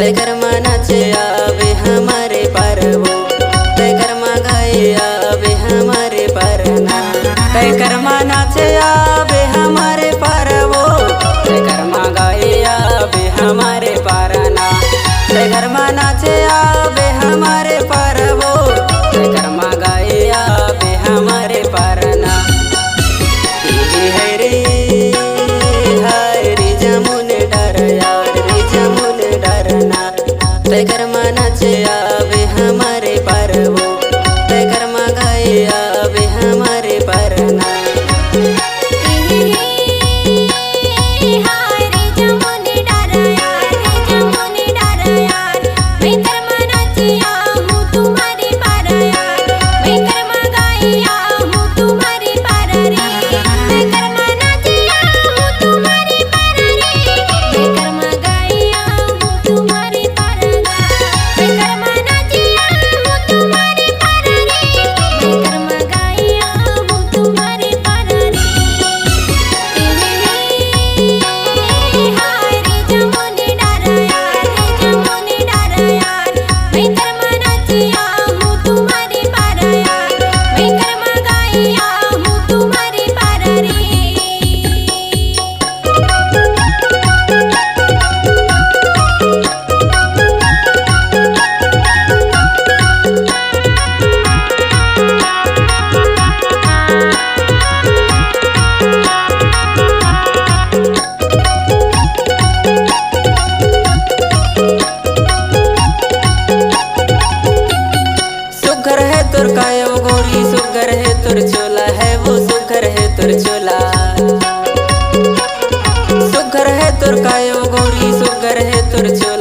घर में नाचे आवे हमारे परवो, घर में गाए आवे हमारे परना। घर में नाचे आवे हमारे परवो, घर में गाए आवे हमारे परना। घर में नाचे आवे हमारे परवो, घर में गाए आवे हमारे परना। हरे हरे जमुन डर यार रे जमुन डरना। घर में नाचे आवे हमारे परवो, घर में गाए आवे हमारे परना। तुर कायो गोरी सुगर है तुर चोला है वो सुगर है तुर चोला। सुगर है तुर कायो गोरी सुगर है तुर चोला।